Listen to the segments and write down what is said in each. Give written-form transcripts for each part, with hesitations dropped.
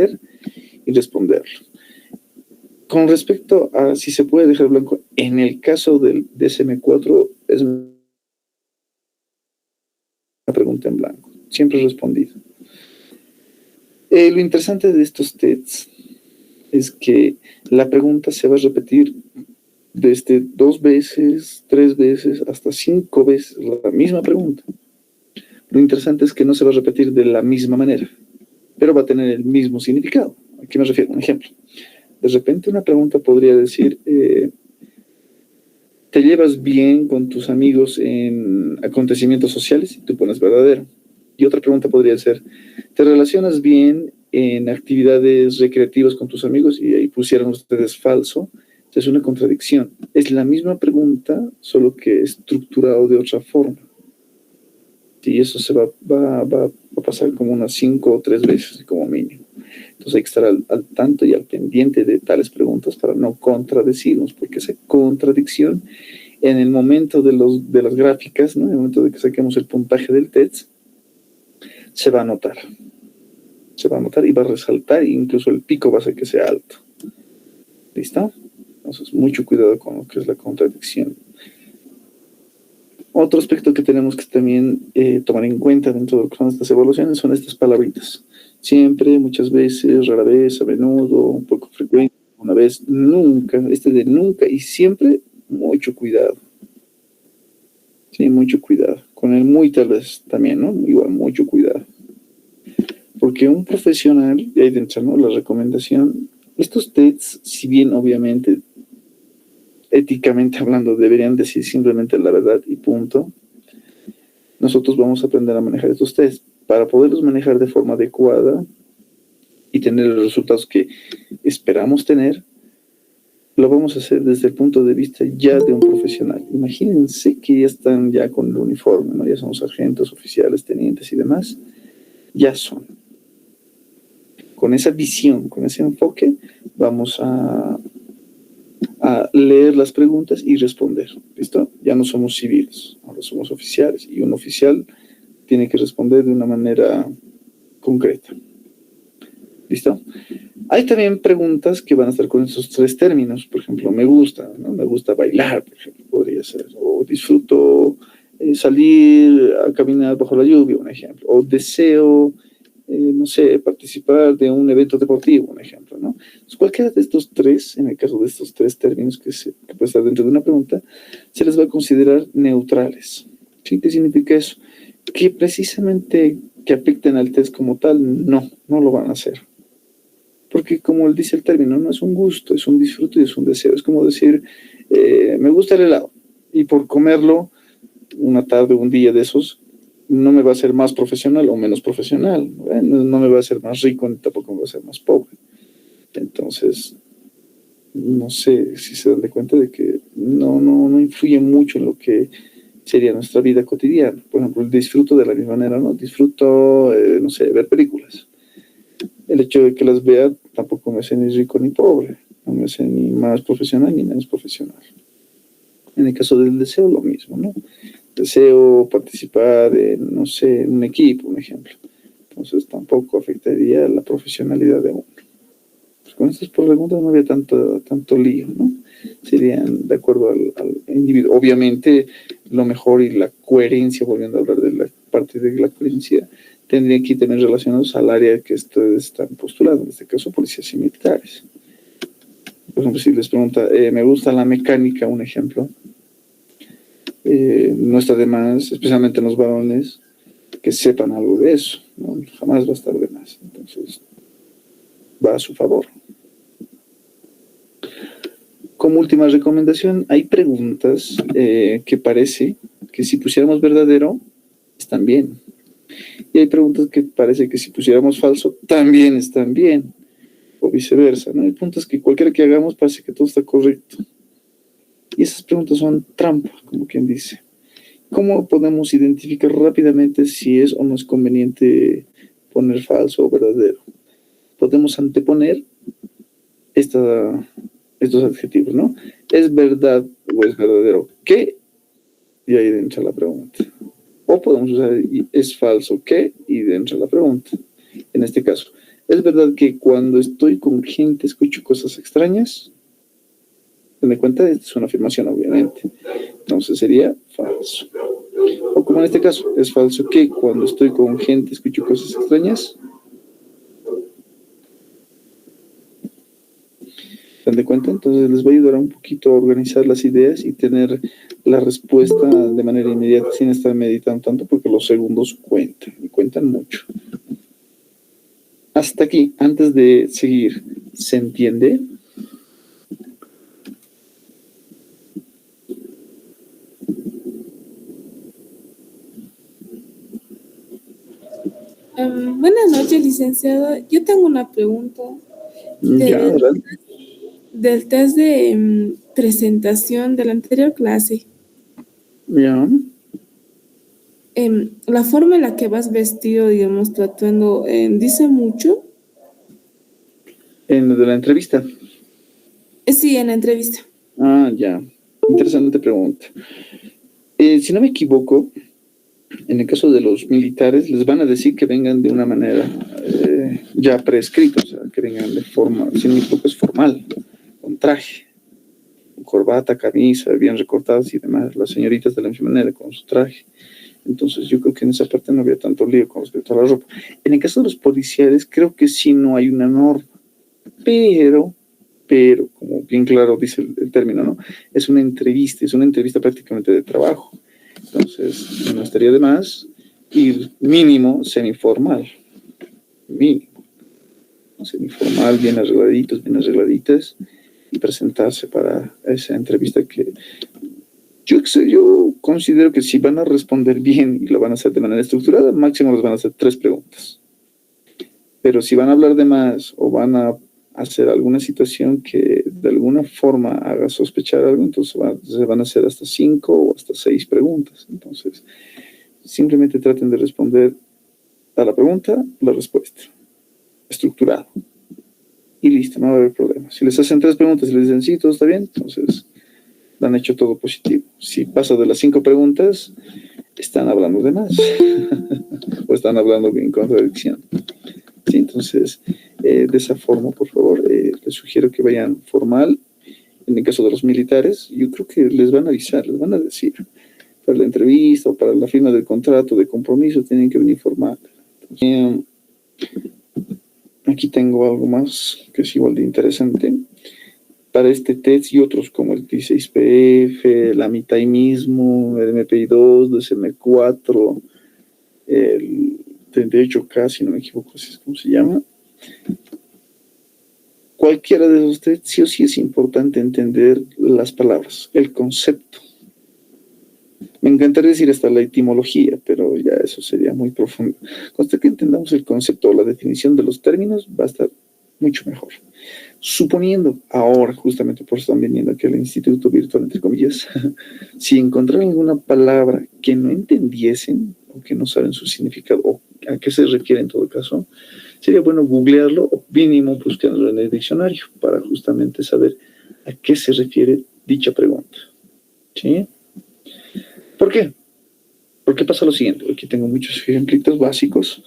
leer y responderlo. Con respecto a si se puede dejar blanco, en el caso del DSM-4 es una pregunta en blanco. Siempre he respondido. Lo interesante de estos tests es que la pregunta se va a repetir desde 2 veces, 3 veces, hasta 5 veces la misma pregunta. Lo interesante es que no se va a repetir de la misma manera, pero va a tener el mismo significado. ¿A qué me refiero? Un ejemplo. De repente una pregunta podría decir, ¿te llevas bien con tus amigos en acontecimientos sociales? Y tú pones verdadero. Y otra pregunta podría ser, ¿te relacionas bien en actividades recreativas con tus amigos? Y ahí pusieron ustedes falso. Entonces es una contradicción. Es la misma pregunta, solo que estructurado de otra forma. Y eso se va a pasar como unas 5 o 3 veces como mínimo. Entonces hay que estar al tanto y al pendiente de tales preguntas para no contradecirnos, porque esa contradicción en el momento de las gráficas, ¿no? En el momento de que saquemos el puntaje del test, se va a notar. Se va a notar y va a resaltar, e incluso el pico va a hacer que sea alto. ¿Listo? Entonces, mucho cuidado con lo que es la contradicción. Otro aspecto que tenemos que también tomar en cuenta dentro de lo que son estas evaluaciones son estas palabritas. Siempre, muchas veces, rara vez, a menudo, un poco frecuente, una vez, nunca. Este de nunca y siempre, mucho cuidado. Sí, mucho cuidado. Con el muy tal vez también, ¿no? Igual, mucho cuidado. Porque un profesional, y ahí dentro, ¿no? La recomendación, estos tests, si bien obviamente éticamente hablando, deberían decir simplemente la verdad y punto. Nosotros vamos a aprender a manejar estos tests para poderlos manejar de forma adecuada y tener los resultados que esperamos tener. Lo vamos a hacer desde el punto de vista ya de un profesional. Imagínense que ya están ya con el uniforme, ¿no? Ya son sargentos, oficiales, tenientes y demás. Ya son. Con esa visión, con ese enfoque, vamos a leer las preguntas y responder. ¿Listo? Ya no somos civiles, ahora somos oficiales y un oficial tiene que responder de una manera concreta. ¿Listo? Hay también preguntas que van a estar con esos 3 términos. Por ejemplo, me gusta, ¿no? Me gusta bailar, por ejemplo, podría ser. O disfruto salir a caminar bajo la lluvia, un ejemplo. O deseo no sé, participar de un evento deportivo, un ejemplo, ¿no? Entonces, cualquiera de estos 3, en el caso de estos 3 términos que puede estar dentro de una pregunta, se les va a considerar neutrales. ¿Sí? ¿Qué significa eso? Que precisamente que afecten al test como tal, no lo van a hacer. Porque como él dice el término, no es un gusto, es un disfrute y es un deseo. Es como decir, me gusta el helado y por comerlo una tarde, un día de esos, no me va a hacer más profesional o menos profesional, no me va a hacer más rico ni tampoco me va a hacer más pobre. Entonces, no sé si se dan de cuenta de que no influye mucho en lo que sería nuestra vida cotidiana. Por ejemplo, el disfruto de la misma manera, ¿no? Disfruto, no sé, ver películas. El hecho de que las vea tampoco me hace ni rico ni pobre, no me hace ni más profesional ni menos profesional. En el caso del deseo, lo mismo, ¿no? Deseo participar en, no sé, en un equipo, un ejemplo. Entonces tampoco afectaría la profesionalidad de uno. Pues con estas preguntas no había tanto lío, ¿no? Serían de acuerdo al individuo. Obviamente, lo mejor y la coherencia, volviendo a hablar de la parte de la coherencia, tendría que tener relacionados al área que ustedes están postulando, en este caso policías y militares. Por ejemplo, si les pregunta, me gusta la mecánica, un ejemplo, no está de más, especialmente en los varones, que sepan algo de eso, ¿no? Jamás va a estar de más. Entonces, va a su favor. Como última recomendación, hay preguntas que parece que si pusiéramos verdadero, están bien. Y hay preguntas que parece que si pusiéramos falso, también están bien. O viceversa, ¿no? Hay preguntas que cualquiera que hagamos parece que todo está correcto. Y esas preguntas son trampa, como quien dice. ¿Cómo podemos identificar rápidamente si es o no es conveniente poner falso o verdadero? Podemos anteponer estos adjetivos, ¿no? ¿Es verdad o es verdadero qué? Y ahí entra la pregunta. O podemos usar es falso qué y entra la pregunta. En este caso, ¿Es verdad que cuando estoy con gente escucho cosas extrañas? Ten en cuenta, esta es una afirmación, obviamente. Entonces sería falso. O como en este caso, ¿es falso que cuando estoy con gente escucho cosas extrañas? ¿Se dan cuenta? Entonces les va a ayudar un poquito a organizar las ideas y tener la respuesta de manera inmediata sin estar meditando tanto porque los segundos cuentan y cuentan mucho. Hasta aquí, antes de seguir, ¿se entiende? Buenas noches, licenciado. Yo tengo una pregunta. Ya, Del, adelante. del test de presentación de la anterior clase, Ya. la forma en la que vas vestido, digamos, tu atuendo, dice mucho. En lo de la entrevista. Sí, en la entrevista. Ah, ya. Interesante pregunta. Si no me equivoco, en el caso de los militares, les van a decir que vengan de una manera ya prescrita, o sea, que vengan de forma, si no me equivoco, es formal, con traje, con corbata, camisa, bien recortadas y demás. Las señoritas de la misma manera, con su traje. Entonces, yo creo que en esa parte no había tanto lío con respecto a la ropa. En el caso de los policiales, creo que sí no hay una norma, pero, como bien claro dice el término, ¿no? Es una entrevista prácticamente de trabajo. Entonces, no estaría de más ir mínimo semiformal, mínimo, semiformal, bien arregladitos, bien arregladitas, y presentarse para esa entrevista que yo considero que si van a responder bien y lo van a hacer de manera estructurada, máximo les van a hacer 3 preguntas. Pero si van a hablar de más o van a hacer alguna situación que de alguna forma haga sospechar algo, entonces se van a hacer hasta 5 o hasta 6 preguntas. Entonces, simplemente traten de responder a la pregunta, la respuesta, estructurado. Y listo, no va a haber problema. Si les hacen 3 preguntas y les dicen sí, todo está bien, entonces lo han hecho todo positivo. Si pasa de las 5 preguntas, están hablando de más o están hablando en contradicción. Sí, entonces, de esa forma, por favor, les sugiero que vayan formal. En el caso de los militares, yo creo que les van a avisar, les van a decir, para la entrevista o para la firma del contrato de compromiso tienen que venir formal. Entonces, aquí tengo algo más que es igual de interesante. Para este test y otros como el T6PF, la mitad mismo, el MPI2, DSM4, el 38K, si no me equivoco, así es como se llama. Cualquiera de esos tres, sí o sí es importante entender las palabras, el concepto. Me encantaría decir hasta la etimología, pero ya eso sería muy profundo. Consta que entendamos el concepto o la definición de los términos, va a estar mucho mejor. Suponiendo ahora, justamente por eso están viniendo aquí al Instituto Virtual, entre comillas, si encontraran alguna palabra que no entendiesen o que no saben su significado o a qué se refiere en todo caso, sería bueno googlearlo o mínimo buscarlo en el diccionario para justamente saber a qué se refiere dicha pregunta. ¿Sí? ¿Por qué? Porque pasa lo siguiente. Aquí tengo muchos ejemplitos básicos.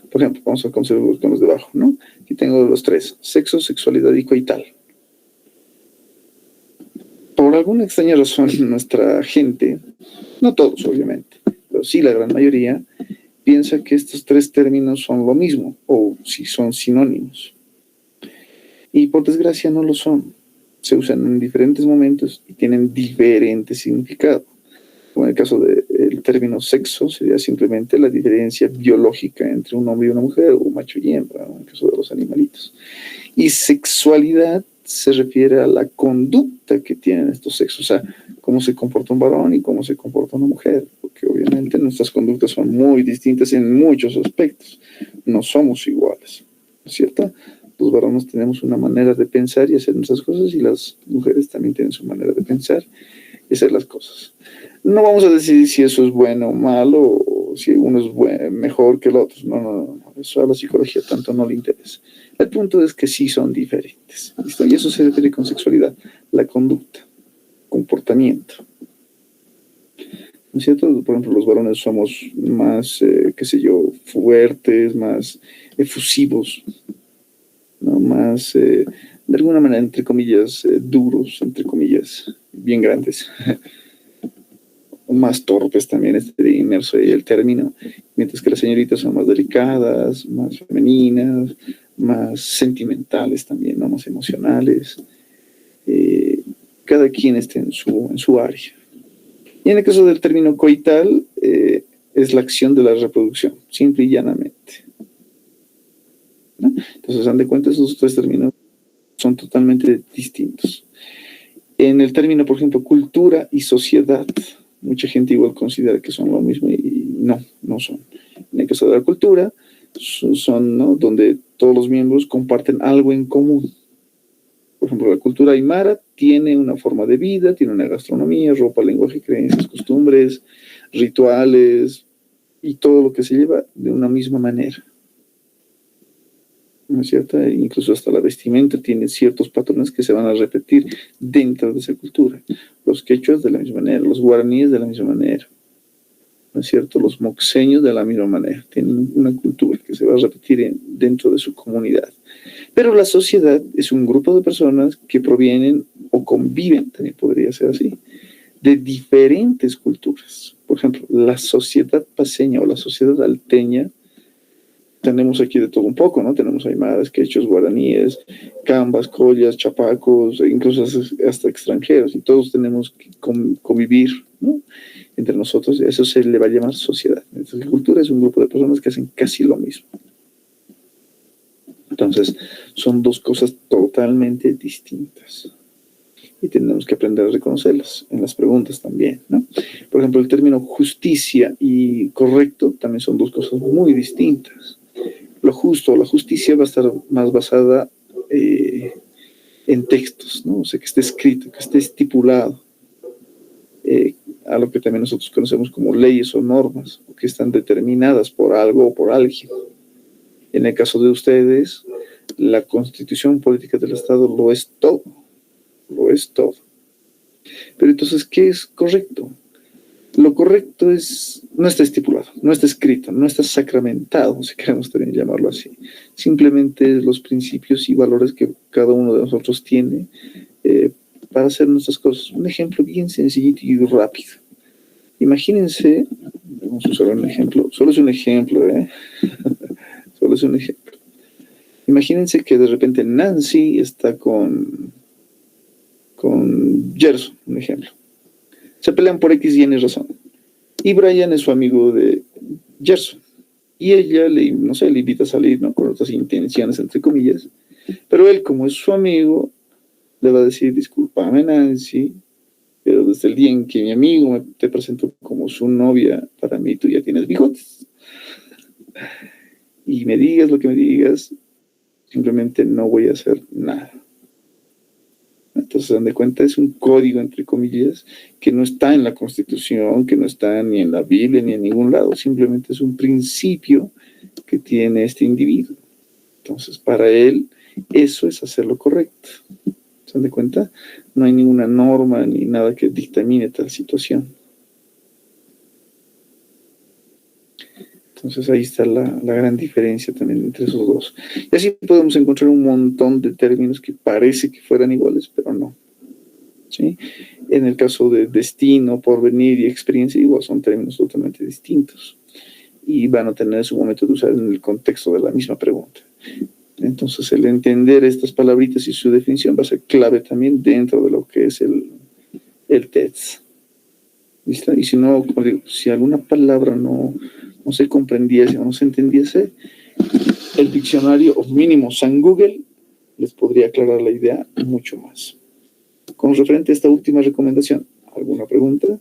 Por ejemplo, vamos a considerar con los de abajo, ¿no? Aquí tengo los 3. Sexo, sexualidad y coital. Por alguna extraña razón, nuestra gente, no todos obviamente, pero sí la gran mayoría, piensa que estos 3 términos son lo mismo o si son sinónimos. Y por desgracia no lo son. Se usan en diferentes momentos y tienen diferente significado. Como en el caso del término sexo, sería simplemente la diferencia biológica entre un hombre y una mujer, o macho y hembra, ¿no? En el caso de los animalitos. Y sexualidad se refiere a la conducta que tienen estos sexos, o sea, cómo se comporta un varón y cómo se comporta una mujer, porque obviamente nuestras conductas son muy distintas en muchos aspectos, no somos iguales, ¿no es cierto? Los varones tenemos una manera de pensar y hacer nuestras cosas y las mujeres también tienen su manera de pensar y hacer las cosas. No vamos a decidir si eso es bueno o malo o si uno es mejor que el otro. No. Eso a la psicología tanto no le interesa. El punto es que sí son diferentes. ¿Listo? Y eso se refiere con sexualidad. La conducta, comportamiento. ¿no es cierto? Por ejemplo, los varones somos más, qué sé yo, fuertes, más efusivos, ¿no? Más, de alguna manera, entre comillas, duros, entre comillas, bien grandes, más torpes también, inmerso ahí el término, mientras que las señoritas son más delicadas, más femeninas, más sentimentales también, ¿no? Más emocionales. Eh, Cada quien está en su área. Y en el caso del término coital, es la acción de la reproducción, simple y llanamente, ¿no? Entonces, dan de cuenta, esos tres términos son totalmente distintos. En el término, por ejemplo, cultura y sociedad, mucha gente igual considera que son lo mismo y no, no son. En el caso de la cultura, son, ¿no? Donde todos los miembros comparten algo en común. Por ejemplo, la cultura aymara tiene una forma de vida, tiene una gastronomía, ropa, lenguaje, creencias, costumbres, rituales y todo lo que se lleva de una misma manera. ¿No es cierto? E incluso hasta la vestimenta tiene ciertos patrones que se van a repetir dentro de esa cultura. Los quechuas de la misma manera, los guaraníes de la misma manera, ¿no es cierto? Los moxeños de la misma manera. Tienen una cultura que se va a repetir dentro de su comunidad. Pero la sociedad es un grupo de personas que provienen o conviven, también podría ser así, de diferentes culturas. Por ejemplo, la sociedad paseña o la sociedad alteña, tenemos aquí de todo un poco, ¿no? Tenemos aymaras, quechos, guaraníes, cambas, collas, chapacos, incluso hasta extranjeros, y todos tenemos que convivir, ¿no? Entre nosotros. Eso se le va a llamar sociedad. Entonces, la cultura es un grupo de personas que hacen casi lo mismo. Entonces, son dos cosas totalmente distintas. Y tenemos que aprender a reconocerlas en las preguntas también, ¿no? Por ejemplo, el término justicia y correcto también son dos cosas muy distintas. Lo justo, la justicia va a estar más basada en textos, ¿no? O sea, que esté escrito, que esté estipulado, a lo que también nosotros conocemos como leyes o normas, que están determinadas por algo o por alguien. En el caso de ustedes, la constitución política del Estado lo es todo, lo es todo. Pero entonces, ¿qué es correcto? Lo correcto es, no está estipulado, no está escrito, no está sacramentado, si queremos también llamarlo así. Simplemente los principios y valores que cada uno de nosotros tiene para hacer nuestras cosas. Un ejemplo bien sencillito y rápido. Imagínense, vamos a usar un ejemplo, solo es un ejemplo, solo es un ejemplo. Imagínense que de repente Nancy está con Gerson, un ejemplo. Se pelean por X y N razón. Y Brian es su amigo de Gerson. Y ella no sé, le invita a salir, ¿no? Con otras intenciones, entre comillas. Pero él, como es su amigo, le va a decir, discúlpame, Nancy, pero desde el día en que mi amigo te presentó como su novia, para mí tú ya tienes bigotes. Y me digas lo que me digas, simplemente no voy a hacer nada. Entonces, dan de cuenta, es un código, entre comillas, que no está en la Constitución, que no está ni en la Biblia, ni en ningún lado. Simplemente es un principio que tiene este individuo. Entonces, para él, eso es hacer lo correcto. ¿Se dan de cuenta? No hay ninguna norma ni nada que dictamine tal situación. Entonces ahí está la gran diferencia también entre esos dos. Y así podemos encontrar un montón de términos que parece que fueran iguales, pero no. ¿Sí? En el caso de destino, porvenir y experiencia, igual son términos totalmente distintos. Y van a tener su momento de usar en el contexto de la misma pregunta. Entonces el entender estas palabritas y su definición va a ser clave también dentro de lo que es el TEDS. ¿Listo? Y si no, como digo, si alguna palabra no se comprendiese o no se entendiese, el diccionario, o mínimo San Google, les podría aclarar la idea mucho más. Con referente a esta última recomendación, ¿alguna pregunta?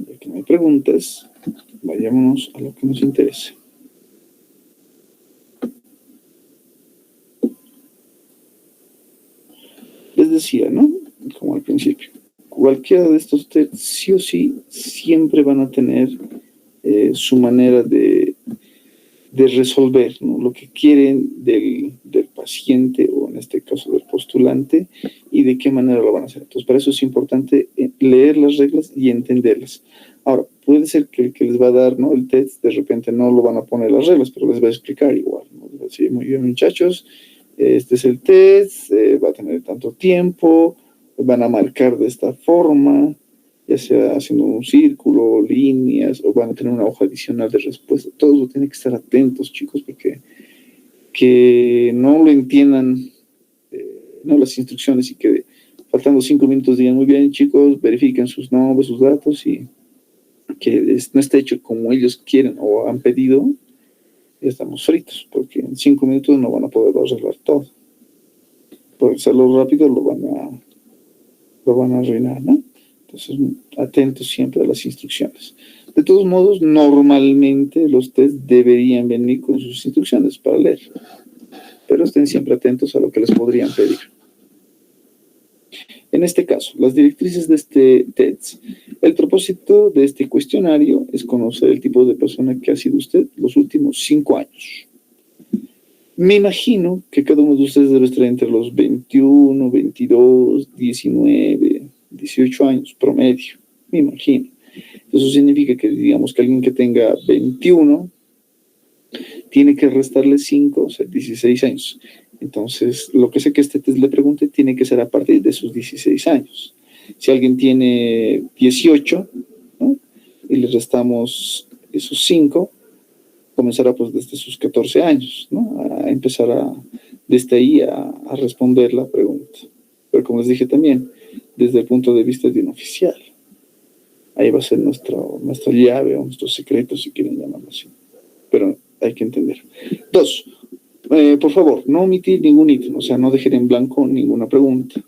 Ya que no hay preguntas, vayámonos a lo que nos interesa. Les decía, ¿no? Como al principio, cualquiera de estos tests sí o sí siempre van a tener su manera de resolver, ¿no? Lo que quieren del paciente o en este caso del postulante y de qué manera lo van a hacer. Entonces, para eso es importante leer las reglas y entenderlas. Ahora, puede ser que el que les va a dar, ¿no?, el test, de repente no lo van a poner las reglas, pero les va a explicar igual, ¿no? Les va a decir, muy bien, muchachos, este es el test, va a tener tanto tiempo, van a marcar de esta forma, ya sea haciendo un círculo, líneas, o van a tener una hoja adicional de respuesta. Todos lo tienen que estar atentos, chicos, porque que no lo entiendan, no las instrucciones, y que faltando 5 minutos digan, muy bien, chicos, verifiquen sus nombres, sus datos, y que no esté hecho como ellos quieren o han pedido, estamos fritos, porque en 5 minutos no van a poder arreglar todo. Por hacerlo rápido lo van a arruinar, ¿no? Entonces, atentos siempre a las instrucciones. De todos modos, normalmente los test deberían venir con sus instrucciones para leer, pero estén siempre atentos a lo que les podrían pedir. En este caso, las directrices de este test. El propósito de este cuestionario es conocer el tipo de persona que ha sido usted los últimos 5 años. Me imagino que cada uno de ustedes debe estar entre los 21, 22, 19, 18 años promedio, me imagino. Eso significa que, digamos, que alguien que tenga 21 tiene que restarle 5, o sea, 16 años. Entonces, lo que sé que este test le pregunte tiene que ser a partir de sus 16 años. Si alguien tiene 18, ¿no?, y le restamos esos 5, comenzará pues desde sus 14 años, ¿no?, a empezar desde ahí a responder la pregunta. Pero como les dije también, desde el punto de vista de un oficial, ahí va a ser nuestra llave o nuestro secreto, si quieren llamarlo así. Pero hay que entender. 2, por favor, no omitir ningún ítem, o sea, no dejar en blanco ninguna pregunta.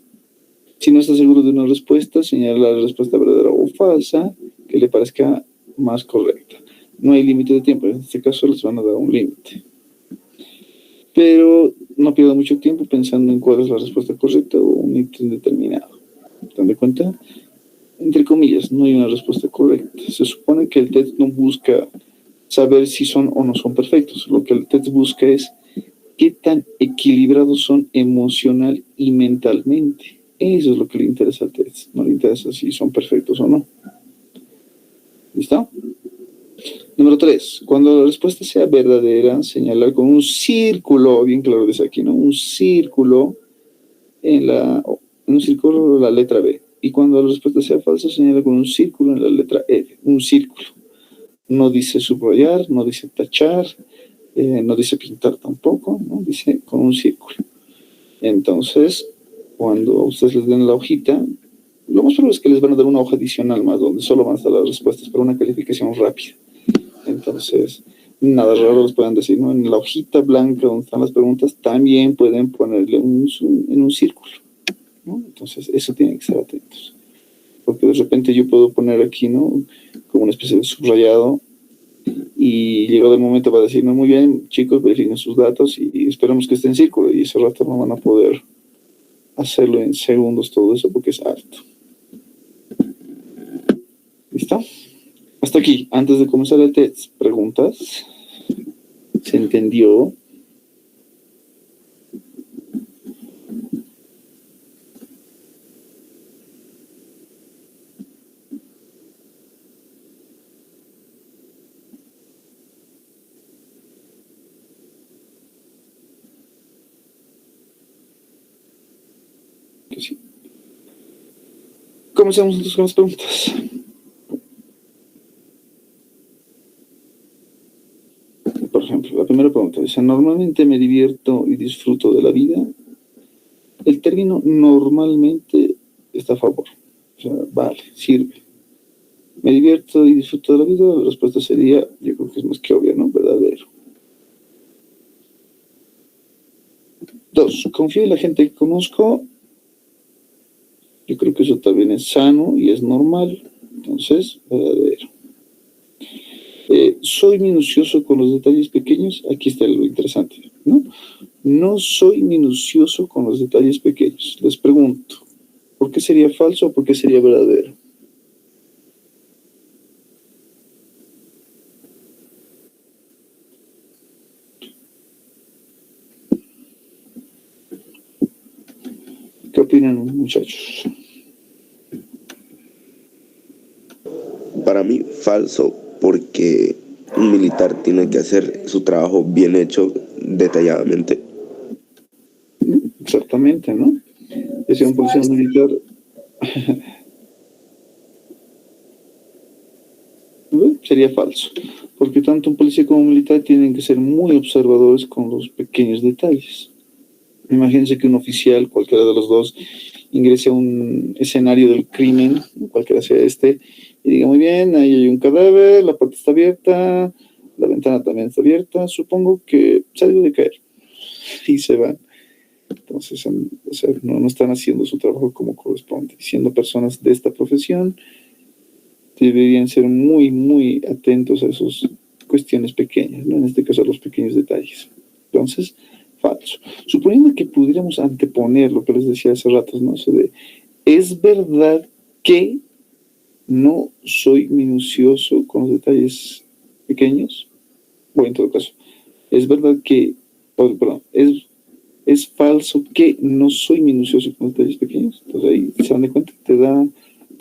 Si no está seguro de una respuesta, señala la respuesta verdadera o falsa que le parezca más correcta. No hay límite de tiempo, en este caso les van a dar un límite. Pero no pierda mucho tiempo pensando en cuál es la respuesta correcta o un ítem determinado. ¿Te das cuenta? Entre comillas, no hay una respuesta correcta. Se supone que el test no busca saber si son o no son perfectos. Lo que el test busca es qué tan equilibrados son emocional y mentalmente. Eso es lo que le interesa al test. No le interesa si son perfectos o no. ¿Listo? Número 3. Cuando la respuesta sea verdadera, señalar con un círculo, bien claro desde aquí, ¿no? Un círculo en un círculo la letra B. Y cuando la respuesta sea falsa, señala con un círculo en la letra F. Un círculo. No dice subrayar, no dice tachar, no dice pintar tampoco, ¿no? Dice con un círculo. Entonces, cuando ustedes les den la hojita, lo más probable es que les van a dar una hoja adicional más, donde solo van a estar las respuestas para una calificación rápida. Entonces, nada raro les pueden decir, ¿no? En la hojita blanca donde están las preguntas, también pueden ponerle en un círculo, ¿no? Entonces, eso tienen que estar atentos. Porque de repente yo puedo poner aquí, ¿no?, como una especie de subrayado, y llegado el momento va a decir, no, muy bien, chicos, verifiquen sus datos y esperamos que esté en círculo, y ese rato no van a poder hacerlo en segundos todo eso porque es harto. ¿Listo? Hasta aquí, antes de comenzar el test, ¿preguntas? ¿Se entendió? Que sí. Comencemos entonces con las preguntas. Por ejemplo, la primera pregunta dice, normalmente me divierto y disfruto de la vida. El término normalmente está a favor. O sea, vale, sirve. ¿Me divierto y disfruto de la vida? La respuesta sería, yo creo que es más que obvia, ¿no? Verdadero. 2, confío en la gente que conozco. Yo creo que eso también es sano y es normal. Entonces, verdadero. soy minucioso con los detalles pequeños. Aquí está lo interesante, ¿no? No soy minucioso con los detalles pequeños. Les pregunto, ¿por qué sería falso o por qué sería verdadero? ¿Qué opinan, muchachos? Para mí, falso, porque un militar tiene que hacer su trabajo bien hecho, detalladamente. Exactamente, ¿no? Que sea un policía militar. Sería falso, porque tanto un policía como un militar tienen que ser muy observadores con los pequeños detalles. Imagínense que un oficial, cualquiera de los dos, ingrese a un escenario del crimen, cualquiera sea este, y diga, muy bien, ahí hay un cadáver, la puerta está abierta, la ventana también está abierta, supongo que se debe de caer. Y se van. Entonces, o sea, no están haciendo su trabajo como corresponde. Siendo personas de esta profesión, deberían ser muy, muy atentos a esas cuestiones pequeñas, ¿no? En este caso, a los pequeños detalles. Entonces, falso. Suponiendo que pudiéramos anteponer lo que les decía hace rato, ¿no? Eso de, es verdad que no soy minucioso con los detalles pequeños. Bueno, en todo caso, es verdad que, perdón, es falso que no soy minucioso con los detalles pequeños. Entonces ahí se dan de cuenta, te da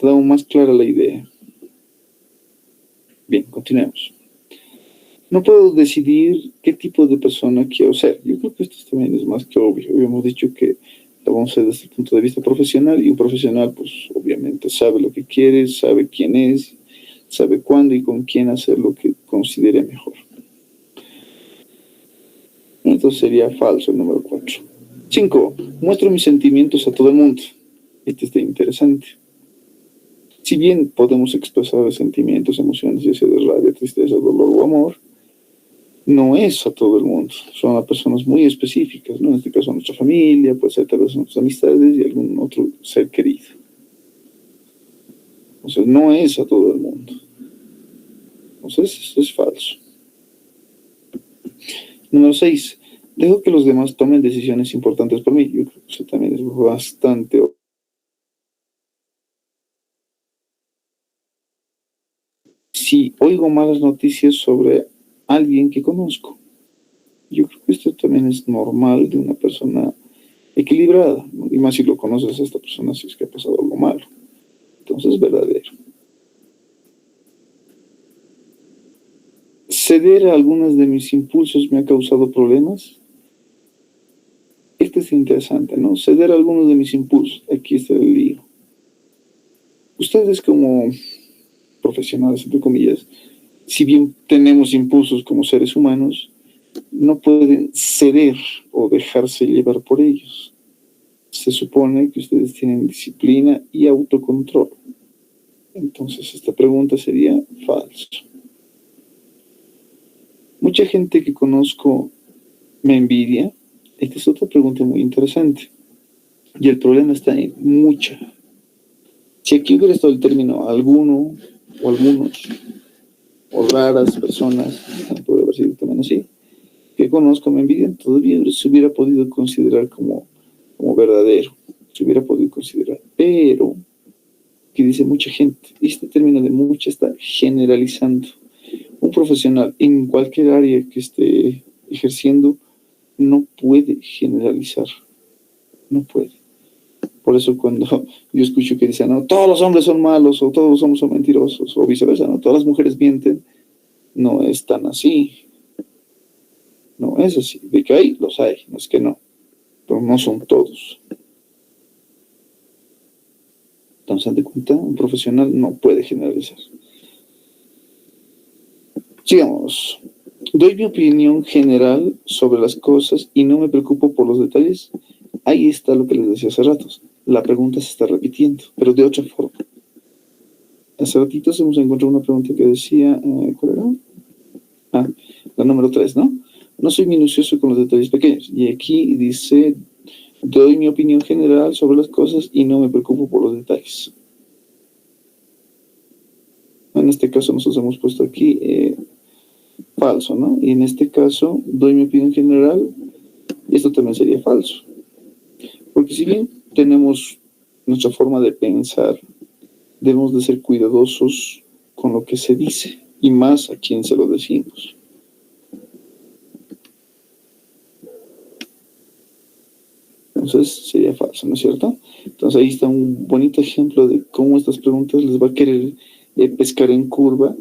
aún más clara la idea. Bien, continuemos. No puedo decidir qué tipo de persona quiero ser. Yo creo que esto también es más que obvio. Habíamos dicho que lo vamos a hacer desde el punto de vista profesional, y un profesional, pues obviamente sabe lo que quiere, sabe quién es, sabe cuándo y con quién hacer lo que considere mejor. Entonces sería falso el número 4. 5. Muestro mis sentimientos a todo el mundo. Este está interesante. Si bien podemos expresar sentimientos, emociones, ya sea de rabia, tristeza, dolor o amor, no es a todo el mundo. Son a personas muy específicas, ¿no? En este caso a nuestra familia, puede ser tal vez a nuestras amistades y algún otro ser querido. Entonces no es a todo el mundo. Entonces eso es falso. Número 6. Dejo que los demás tomen decisiones importantes por mí. Yo creo que eso también es bastante obvio. Si oigo malas noticias sobre alguien que conozco, yo creo que esto también es normal de una persona equilibrada, ¿no? Y más si lo conoces a esta persona, si es que ha pasado algo malo. Entonces es verdadero. Ceder a algunos de mis impulsos me ha causado problemas. Este es interesante, ¿no? Ceder a algunos de mis impulsos. Aquí está el lío. Ustedes como profesionales, entre comillas, si bien tenemos impulsos como seres humanos, no pueden ceder o dejarse llevar por ellos. Se supone que ustedes tienen disciplina y autocontrol. Entonces esta pregunta sería falso. Mucha gente que conozco me envidia. Esta es otra pregunta muy interesante. Y el problema está en mucha. Si aquí hubiera estado el término alguno o algunos o raras personas, puede haber sido también así, que conozco me envidian, todavía se hubiera podido considerar como verdadero, se hubiera podido considerar. Pero, que dice mucha gente, este término de mucha está generalizando. Un profesional en cualquier área que esté ejerciendo no puede generalizar, no puede. Por eso cuando yo escucho que dicen, no, todos los hombres son malos o todos los hombres son mentirosos o viceversa, no, todas las mujeres mienten, no es tan así. No es así. De que hay, los hay, no es que no, pero no son todos. Entonces, de cuenta, un profesional no puede generalizar. Sigamos. Doy mi opinión general sobre las cosas y no me preocupo por los detalles. Ahí está lo que les decía hace ratos. La pregunta se está repitiendo, pero de otra forma. Hace ratitos hemos encontrado una pregunta que decía, ¿cuál era? La número 3, ¿no? No soy minucioso con los detalles pequeños. Y aquí dice, doy mi opinión general sobre las cosas y no me preocupo por los detalles. En este caso nosotros hemos puesto aquí falso, ¿no? Y en este caso, doy mi opinión general, esto también sería falso. Porque si bien tenemos nuestra forma de pensar, debemos de ser cuidadosos con lo que se dice y más a quien se lo decimos. Entonces sería falso, ¿no es cierto? Entonces ahí está un bonito ejemplo de cómo estas preguntas les va a querer pescar en curva,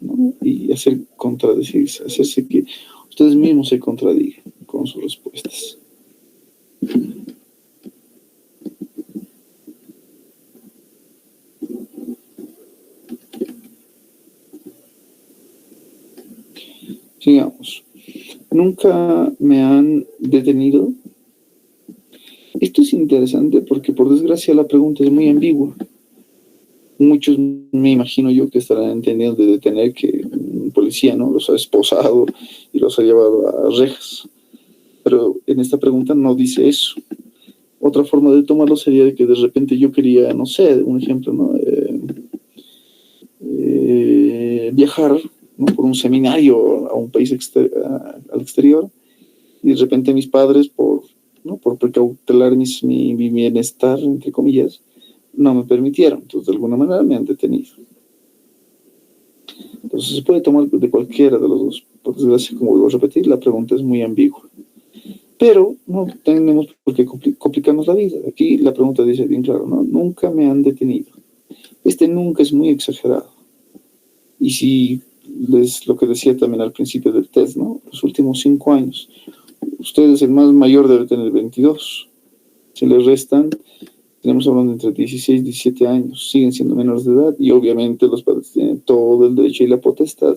¿no? Y hacer contradecirse, hacerse que ustedes mismos se contradigan con sus respuestas. Sigamos. Nunca me han detenido. Esto es interesante porque por desgracia la pregunta es muy ambigua. Muchos me imagino yo que estarán entendiendo de detener que un policía, ¿no?, los ha esposado y los ha llevado a rejas. Pero en esta pregunta no dice eso. Otra forma de tomarlo sería de que de repente yo quería, no sé, un ejemplo, ¿no? Viajar, ¿no?, por un seminario a un país al exterior, y de repente mis padres, ¿no?, por precautelar mi bienestar, entre comillas, no me permitieron. Entonces, de alguna manera me han detenido. Entonces, se puede tomar de cualquiera de los dos. Por desgracia, como vuelvo a repetir, la pregunta es muy ambigua. Pero no tenemos por qué complicarnos la vida. Aquí la pregunta dice bien claro, ¿no? Nunca me han detenido. Este nunca es muy exagerado. Y si es lo que decía también al principio del test, ¿no? Los últimos 5 años. Ustedes, el más mayor, debe tener 22. Si les restan, tenemos hablando entre 16 y 17 años. Siguen siendo menores de edad y obviamente los padres tienen todo el derecho y la potestad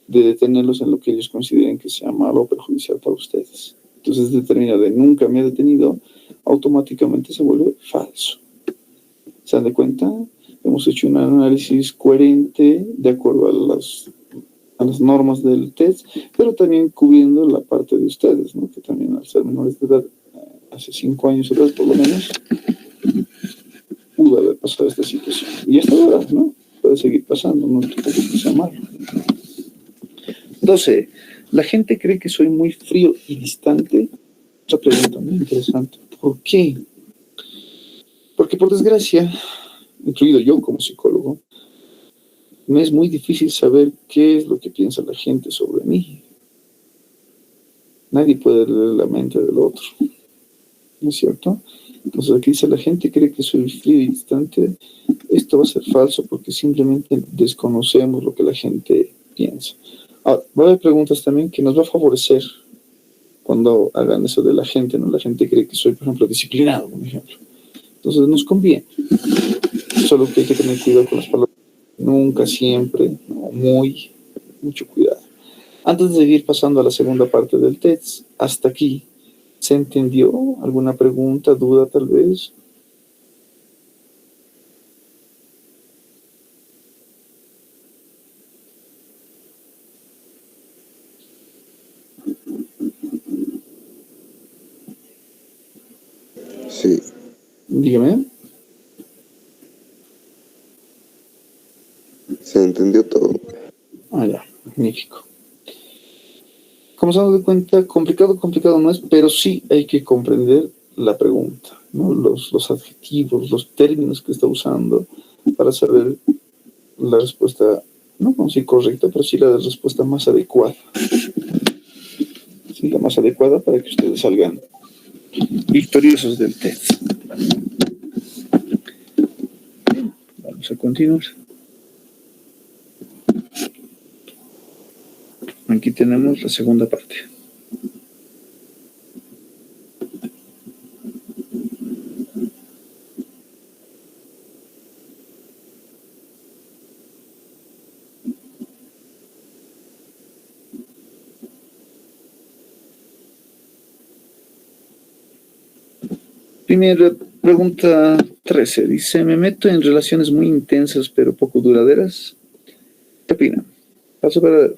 de detenerlos en lo que ellos consideren que sea malo o perjudicial para ustedes. Entonces, determinar de nunca me ha detenido, automáticamente se vuelve falso. ¿Se dan de cuenta? Hemos hecho un análisis coherente de acuerdo a las normas del test, pero también cubriendo la parte de ustedes, ¿no? Que también al ser menores de edad, hace 5 años atrás por lo menos, pudo haber pasado esta situación. Y hasta ahora, ¿no? Puede seguir pasando, no es que sea malo. 12. La gente cree que soy muy frío y distante. Otra pregunta muy interesante. ¿Por qué? Porque por desgracia, incluido yo como psicólogo, me es muy difícil saber qué es lo que piensa la gente sobre mí. Nadie puede leer la mente del otro, ¿no es cierto? Entonces aquí dice, la gente cree que soy frío y distante. Esto va a ser falso porque simplemente desconocemos lo que la gente piensa. Ahora, va a haber preguntas también que nos va a favorecer cuando hagan eso de la gente, ¿no? La gente cree que soy, por ejemplo, disciplinado, por ejemplo. Entonces nos conviene. Solo que hay que tener cuidado con las palabras. Nunca, siempre, no, mucho cuidado. Antes de seguir pasando a la segunda parte del test, hasta aquí, ¿se entendió? ¿Alguna pregunta, duda tal vez? Sí, Dígame. se entendió todo. Ah, ya, magnífico. Como se dan de cuenta, complicado no es, pero sí hay que comprender la pregunta, ¿no? Los adjetivos, los términos que está usando para saber la respuesta, no como si correcta, pero sí la respuesta más adecuada. Sí, la más adecuada para que ustedes salgan victoriosos del test. Vamos a continuar. Aquí tenemos la segunda parte. Primera pregunta 13. Dice, me meto en relaciones muy intensas pero poco duraderas. ¿Qué opinan? Paso para...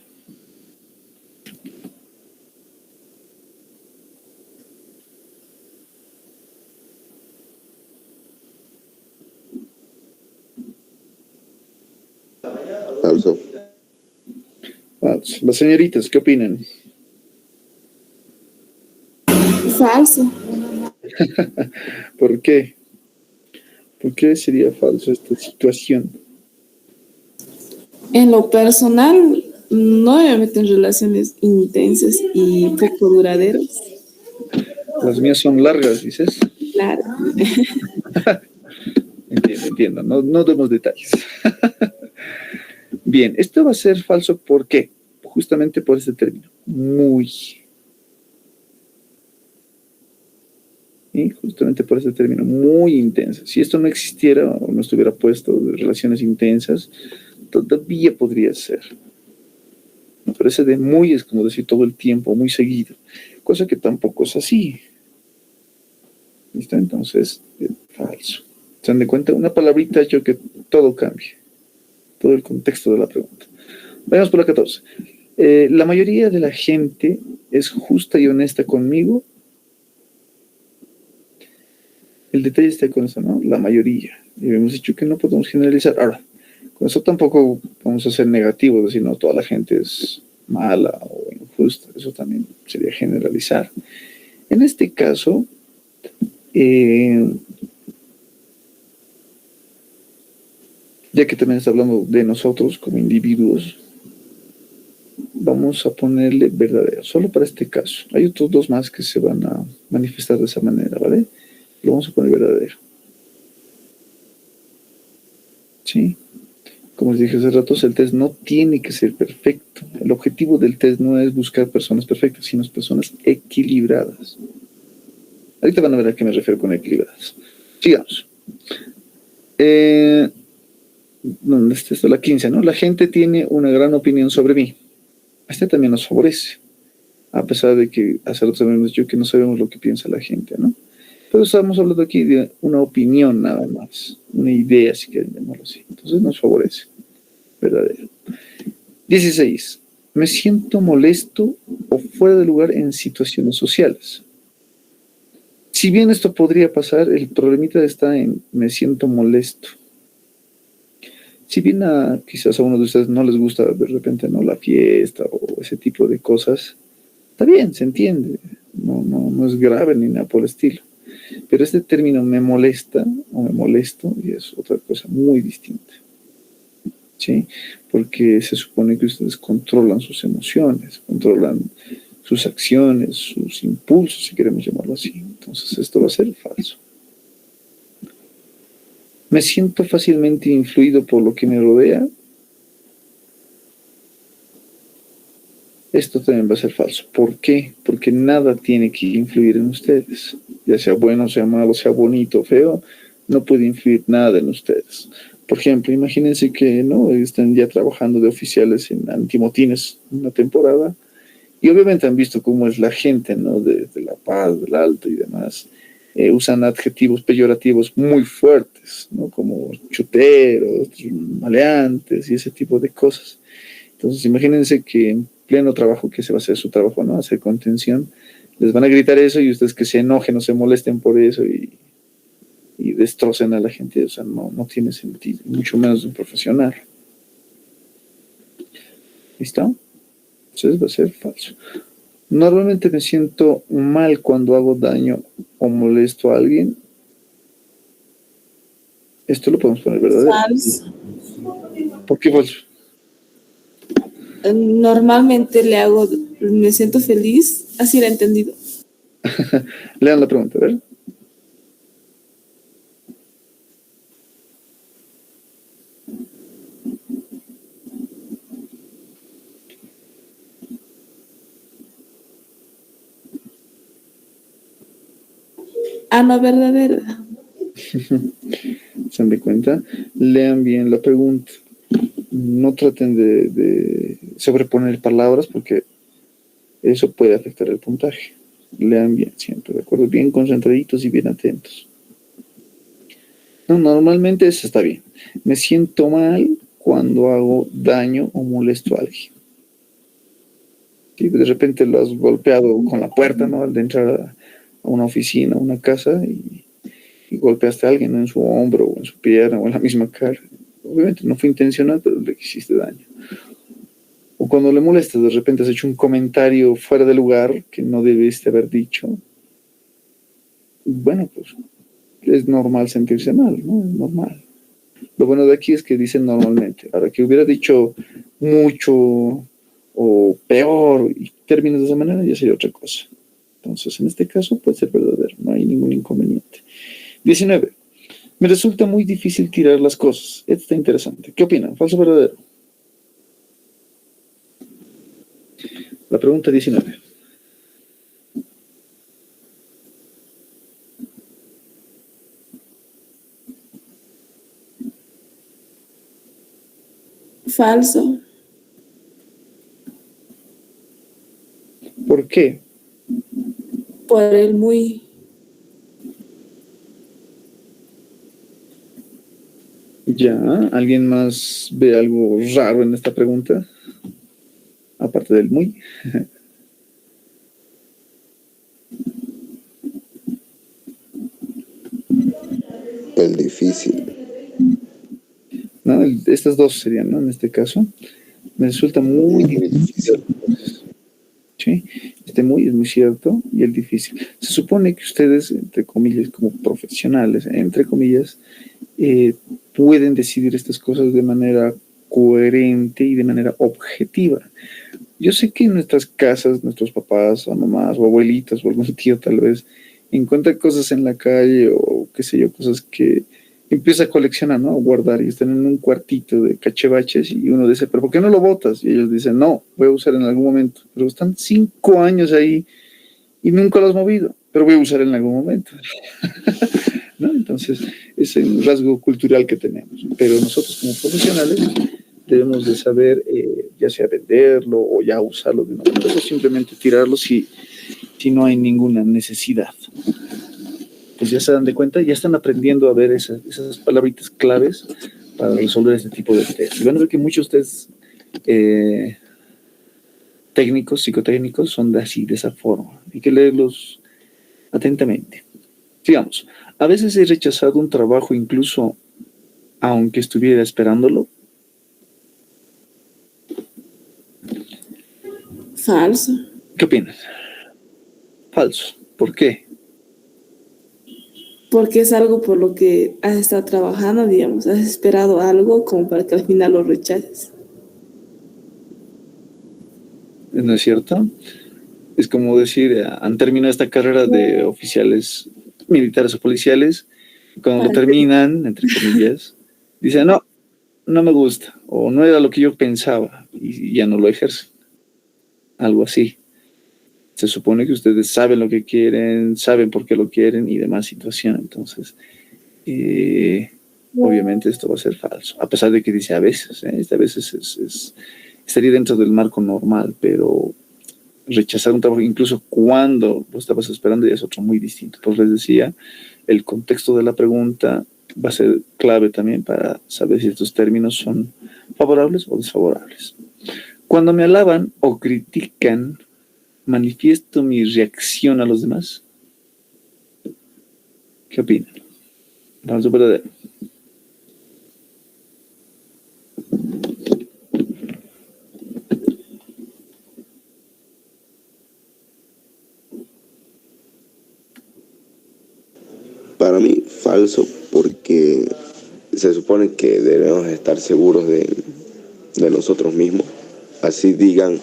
Falso. Falso. Las señoritas, ¿qué opinan? Falso. ¿Por qué? ¿Por qué sería falso esta situación? En lo personal, no me meto en relaciones intensas y poco duraderas. Las mías son largas, dices. Claro. Entiendo. No demos detalles. Bien, esto va a ser falso, ¿por qué? Justamente por este término. Muy. Y justamente por ese término, muy intensa. Si esto no existiera o no estuviera puesto de relaciones intensas, todavía podría ser. Pero ese de muy es como decir todo el tiempo, muy seguido, cosa que tampoco es así. ¿Listo? Entonces, falso. ¿Se dan de cuenta? Una palabrita ha hecho que todo cambie, todo el contexto de la pregunta. Vayamos por la 14. La mayoría de la gente es justa y honesta conmigo. El detalle está con eso, ¿no? La mayoría. Y hemos dicho que no podemos generalizar. Ahora, con eso tampoco vamos a ser negativos, decir, no, toda la gente es mala o injusta. Eso también sería generalizar. En este caso, ya que también está hablando de nosotros como individuos, vamos a ponerle verdadero, solo para este caso. Hay otros dos más que se van a manifestar de esa manera, ¿vale? Lo vamos a poner verdadero. ¿Sí? Como les dije hace rato, el test no tiene que ser perfecto. El objetivo del test no es buscar personas perfectas, sino personas equilibradas. Ahorita van a ver a qué me refiero con equilibradas. Sigamos. Esta es la 15, ¿no? La gente tiene una gran opinión sobre mí. Este también nos favorece, a pesar de que hace rato hemos dicho que no sabemos lo que piensa la gente, ¿no? Pero estamos hablando aquí de una opinión nada más, una idea, si quieren llamarlo así. Entonces nos favorece, verdadero. 16. Me siento molesto o fuera de lugar en situaciones sociales. Si bien esto podría pasar, el problemita está en me siento molesto. Si bien quizás a uno de ustedes no les gusta de repente no la fiesta o ese tipo de cosas, está bien, se entiende, no es grave ni nada por el estilo. Pero este término me molesta o me molesto y es otra cosa muy distinta. ¿Sí? Porque se supone que ustedes controlan sus emociones, controlan sus acciones, sus impulsos, si queremos llamarlo así. Entonces esto va a ser falso. Me siento fácilmente influido por lo que me rodea. Esto también va a ser falso. ¿Por qué? Porque nada tiene que influir en ustedes. Ya sea bueno, sea malo, sea bonito o feo, no puede influir nada en ustedes. Por ejemplo, imagínense que no están ya trabajando de oficiales en antimotines una temporada y obviamente han visto cómo es la gente, ¿no? De La Paz, del Alto y demás. Usan adjetivos peyorativos muy fuertes, ¿no? Como chuteros, maleantes y ese tipo de cosas. Entonces, imagínense que en pleno trabajo, que se va a hacer su trabajo, ¿no? Hacer contención, les van a gritar eso y ustedes que se enojen o se molesten por eso y destrocen a la gente. O sea, no tiene sentido, mucho menos de un profesional. ¿Listo? Entonces va a ser falso. Normalmente me siento mal cuando hago daño o molesto a alguien. Esto lo podemos poner verdadero. Falso. ¿Por qué falso? Normalmente me siento feliz, así lo he entendido. Lean la pregunta, a ver. No, verdadera. ¿Se dan cuenta? Lean bien la pregunta. No traten de sobreponer palabras porque eso puede afectar el puntaje. Lean bien siempre, ¿de acuerdo? Bien concentraditos y bien atentos. No, normalmente eso está bien. Me siento mal cuando hago daño o molesto a alguien. Si de repente lo has golpeado con la puerta, ¿no? Al de entrar a una oficina, a una casa y golpeaste a alguien, ¿no? En su hombro o en su pierna o en la misma cara. Obviamente no fue intencional, pero le hiciste daño. O cuando le molestas, de repente has hecho un comentario fuera de lugar que no debiste haber dicho, bueno, pues es normal sentirse mal, ¿no? Es normal. Lo bueno de aquí es que dicen normalmente. Ahora, que hubiera dicho mucho o peor y términos de esa manera, ya sería otra cosa. Entonces, en este caso puede ser verdadero, no hay ningún inconveniente. 19. Me resulta muy difícil tirar las cosas. Esto está interesante. ¿Qué opinan? ¿Falso o verdadero? La pregunta 19. Falso. ¿Por qué? Por el muy. Ya, ¿alguien más ve algo raro en esta pregunta? Aparte del muy. El difícil. ¿No? Estas dos serían, ¿no? En este caso. Me resulta muy Muy difícil. difícil. ¿Sí? Este muy es muy cierto y el difícil. Se supone que ustedes, entre comillas, como profesionales, entre comillas, eh, pueden decidir estas cosas de manera coherente y de manera objetiva. Yo sé que en nuestras casas, nuestros papás o mamás o abuelitas o algún tío tal vez encuentra cosas en la calle o qué sé yo, cosas que empieza a coleccionar, ¿no? A guardar y están en un cuartito de cachevaches y uno dice, pero ¿por qué no lo botas? Y ellos dicen, no, voy a usar en algún momento. Pero están 5 años ahí y nunca lo has movido, pero voy a usar en algún momento. ¿No? Entonces, es un rasgo cultural que tenemos. Pero nosotros como profesionales debemos de saber ya sea venderlo o ya usarlo de una manera o simplemente tirarlo si no hay ninguna necesidad. Pues ya se dan de cuenta, ya están aprendiendo a ver esas palabritas claves para resolver este tipo de test. Y van a ver que muchos test técnicos, psicotécnicos, son de así, de esa forma. Hay que leerlos atentamente. Sigamos. A veces he rechazado un trabajo incluso aunque estuviera esperándolo. Falso. ¿Qué opinas? Falso. ¿Por qué? Porque es algo por lo que has estado trabajando, digamos, has esperado algo como para que al final lo rechaces. ¿No es cierto? Es como decir, han terminado esta carrera de oficiales militares o policiales, y cuando lo terminan, entre comillas, dicen, no, no me gusta, o no era lo que yo pensaba, y ya no lo ejercen. Algo así. Se supone que ustedes saben lo que quieren, saben por qué lo quieren y demás situación. Entonces, obviamente esto va a ser falso, a pesar de que dice a veces, a veces estaría dentro del marco normal, pero rechazar un trabajo incluso cuando lo estabas esperando ya es otro muy distinto. Pues les decía, el contexto de la pregunta va a ser clave también para saber si estos términos son favorables o desfavorables. Cuando me alaban o critican, manifiesto mi reacción a los demás. ¿Qué opinan? Falso o verdadero. Para mí, falso, porque se supone que debemos estar seguros de nosotros mismos. Así digan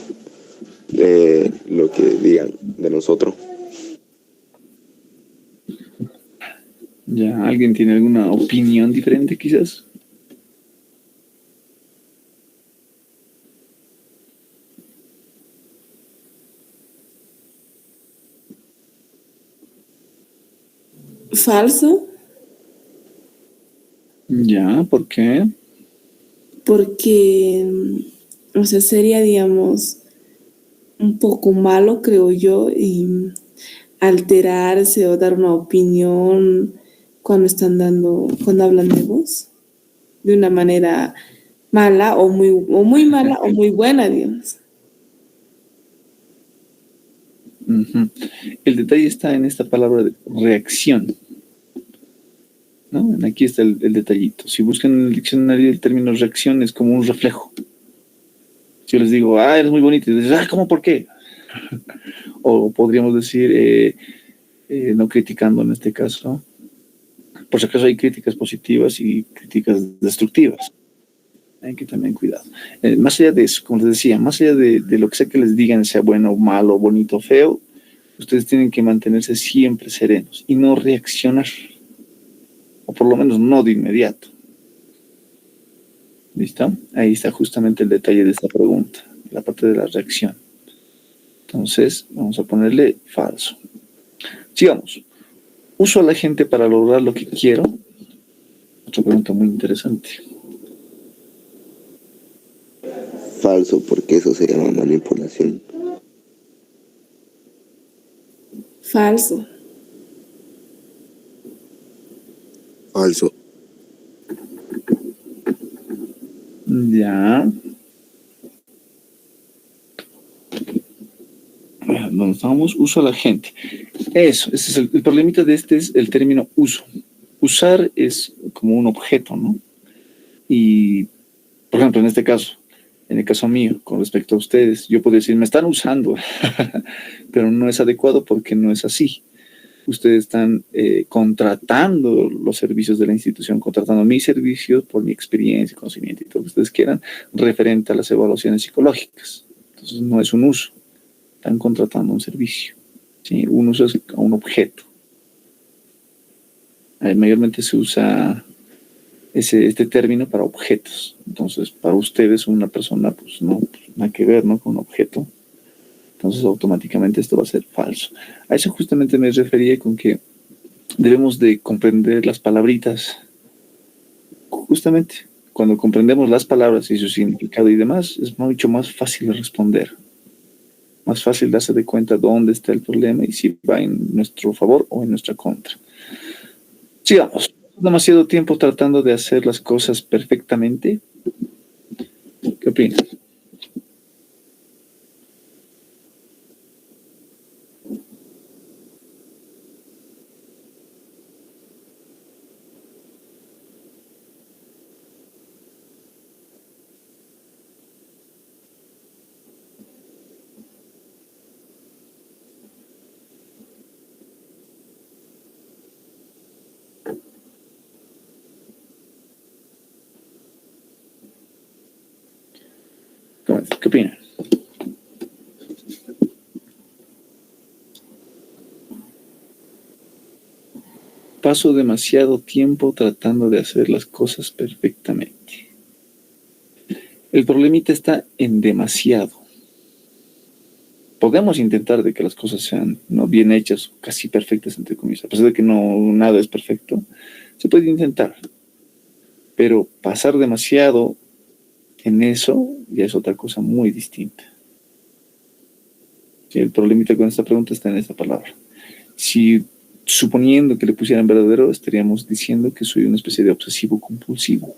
lo que digan de nosotros. ¿Ya alguien tiene alguna opinión diferente quizás? Falso, Ya, ¿por qué? porque, o sea, sería, digamos, un poco malo, creo yo, y alterarse o dar una opinión cuando hablan de vos, de una manera mala o muy mala o muy buena, digamos. Ujú. El detalle está en esta palabra de reacción, ¿no? Aquí está el detallito. Si buscan en el diccionario el término reacción es como un reflejo. Si yo les digo, eres muy bonito, y dices, ¿cómo por qué? O podríamos decir, no criticando en este caso, por si acaso hay críticas positivas y críticas destructivas. Hay que tener cuidado. Más allá de eso, como les decía, más allá de lo que sea que les digan, sea bueno, malo, bonito, feo, ustedes tienen que mantenerse siempre serenos y no reaccionar, o por lo menos no de inmediato. ¿Listo? Ahí está justamente el detalle de esta pregunta, la parte de la reacción. Entonces, vamos a ponerle falso. Sigamos. ¿Uso a la gente para lograr lo que quiero? Otra pregunta muy interesante. Falso, porque eso se llama manipulación. Falso. Falso. Ya. Donde estábamos, uso a la gente. Eso, ese es el problemita de este es el término uso. Usar es como un objeto, ¿no? Y, por ejemplo, en este caso, en el caso mío, con respecto a ustedes, yo puedo decir, me están usando, pero no es adecuado porque no es así. Ustedes están contratando los servicios de la institución, contratando mis servicios por mi experiencia, conocimiento y todo lo que ustedes quieran, referente a las evaluaciones psicológicas. Entonces, no es un uso, están contratando un servicio. ¿Sí? Un uso es a un objeto. Mayormente se usa este término para objetos. Entonces, para ustedes, una persona, pues no, pues, nada que ver, ¿no? Con un objeto. Entonces, automáticamente esto va a ser falso. A eso justamente me refería con que debemos de comprender las palabritas. Justamente, cuando comprendemos las palabras y su significado y demás, es mucho más fácil responder. Más fácil darse de cuenta dónde está el problema y si va en nuestro favor o en nuestra contra. Sigamos. Demasiado tiempo tratando de hacer las cosas perfectamente. ¿Qué opinas? ¿Qué opinas? Paso demasiado tiempo tratando de hacer las cosas perfectamente. El problemita está en demasiado. Podemos intentar de que las cosas sean no bien hechas, casi perfectas, entre comillas. A pesar de que no nada es perfecto, se puede intentar. Pero pasar demasiado en eso ya es otra cosa muy distinta. Sí, el problemita con esta pregunta está en esta palabra. Si suponiendo que le pusieran verdadero, estaríamos diciendo que soy una especie de obsesivo compulsivo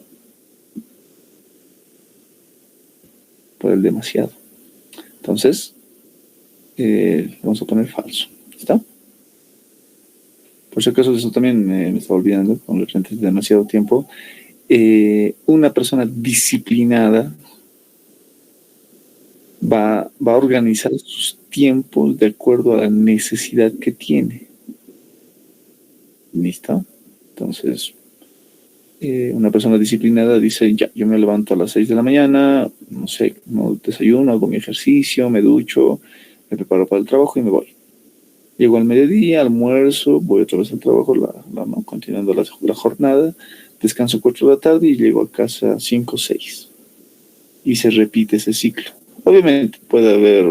por el demasiado. Entonces, vamos a poner falso. ¿Está? Por si acaso, eso también me estaba olvidando con los lentes de demasiado tiempo. Una persona disciplinada va a organizar sus tiempos de acuerdo a la necesidad que tiene. ¿Listo? Entonces, una persona disciplinada dice, ya, yo me levanto a las 6 de la mañana, no sé, no desayuno, hago mi ejercicio, me ducho, me preparo para el trabajo y me voy. Llego al mediodía, almuerzo, voy otra vez al trabajo, ¿no? Continuando la jornada, descanso 4 de la tarde y llego a casa 5 o 6. Y se repite ese ciclo. Obviamente puede haber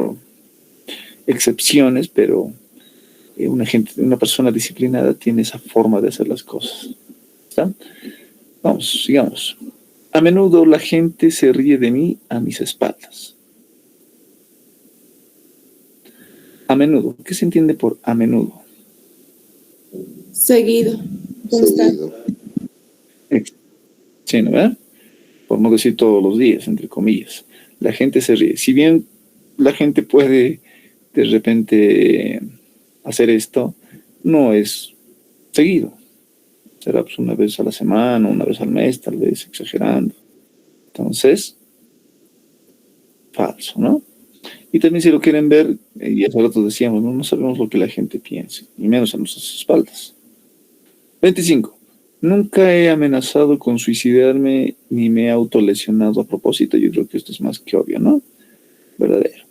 excepciones, pero una persona disciplinada tiene esa forma de hacer las cosas. ¿Está? Vamos, sigamos. A menudo la gente se ríe de mí a mis espaldas. A menudo. ¿Qué se entiende por a menudo? Seguido. Constante. Sí, ¿no? ¿Verdad? Por no decir todos los días, entre comillas. La gente se ríe. Si bien la gente puede de repente hacer esto, no es seguido. Será pues una vez a la semana, una vez al mes, tal vez exagerando. Entonces, falso, ¿no? Y también si lo quieren ver, y hace rato decíamos, ¿no? No sabemos lo que la gente piensa, y menos a nuestras espaldas. 25. Nunca he amenazado con suicidarme ni me he autolesionado a propósito. Yo creo que esto es más que obvio, ¿no? Verdadero.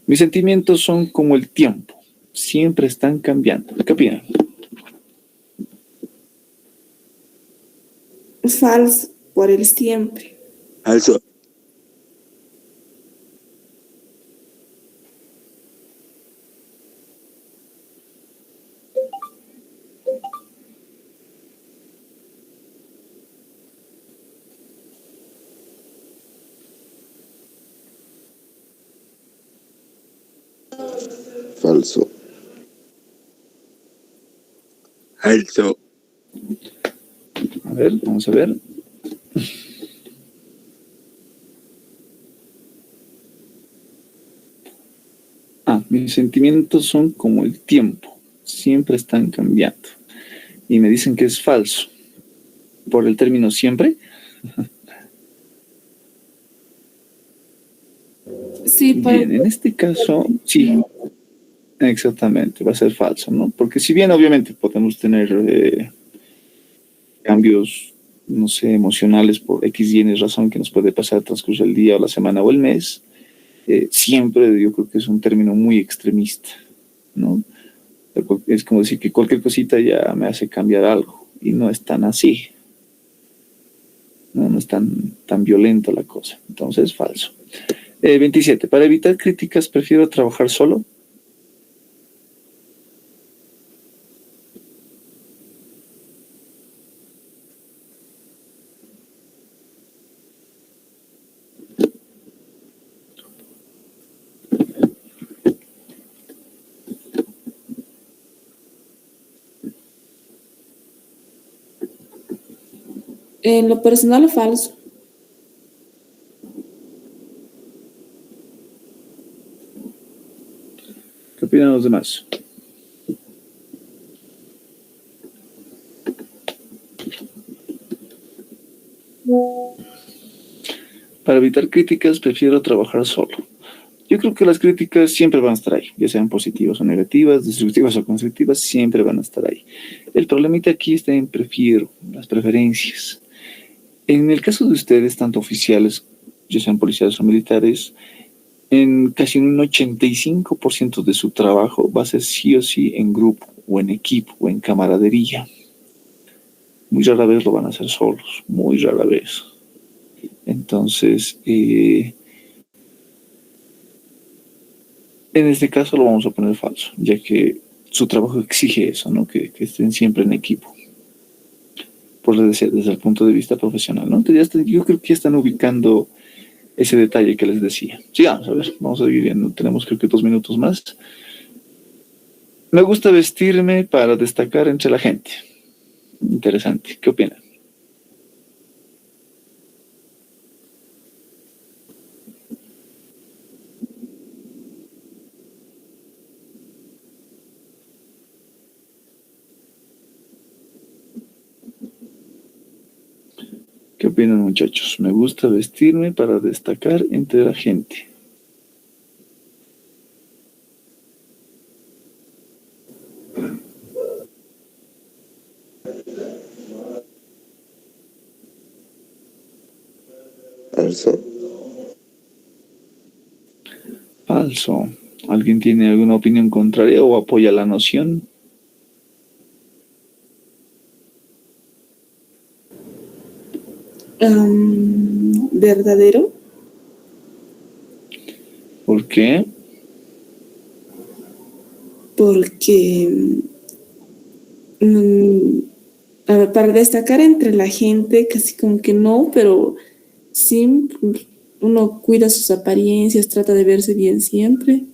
Mis sentimientos son como el tiempo. Siempre están cambiando. ¿Qué opinan? Falso, por el siempre. Falso. Falso. Falso. A ver, vamos a ver. Mis sentimientos son como el tiempo. Siempre están cambiando. Y me dicen que es falso. Por el término siempre. Sí, Bien, en este caso, sí, exactamente, va a ser falso, ¿no? Porque si bien obviamente podemos tener cambios, no sé, emocionales por X y N razón que nos puede pasar al transcurso del día o la semana o el mes, siempre yo creo que es un término muy extremista, ¿no? Es como decir que cualquier cosita ya me hace cambiar algo y no es tan así, ¿no? No es tan violenta la cosa, entonces es falso. 27. Para evitar críticas prefiero trabajar solo. en lo personal, falso. ¿Qué opinan los demás? Para evitar críticas prefiero trabajar solo. Yo creo que las críticas siempre van a estar ahí, ya sean positivas o negativas, destructivas o constructivas, siempre van a estar ahí. El problemita aquí está en prefiero, las preferencias. En el caso de ustedes, tanto oficiales, ya sean policías o militares, en casi un 85% de su trabajo va a ser sí o sí en grupo, o en equipo, o en camaradería. Muy rara vez lo van a hacer solos, muy rara vez. Entonces, en este caso lo vamos a poner falso, ya que su trabajo exige eso, ¿no? Que estén siempre en equipo, por desde el punto de vista profesional, ¿no? Entonces yo creo que ya están ubicando ese detalle que les decía. Sigamos, a ver, vamos a ir viendo, tenemos creo que 2 minutos más. Me gusta vestirme para destacar entre la gente. Interesante, ¿qué opinan? ¿Qué opinan, muchachos? Me gusta vestirme para destacar entre la gente. Falso. Falso. ¿Alguien tiene alguna opinión contraria o apoya la noción? Verdadero. ¿Por qué? Porque a ver, para destacar entre la gente, casi como que no, pero sí, uno cuida sus apariencias, trata de verse bien siempre.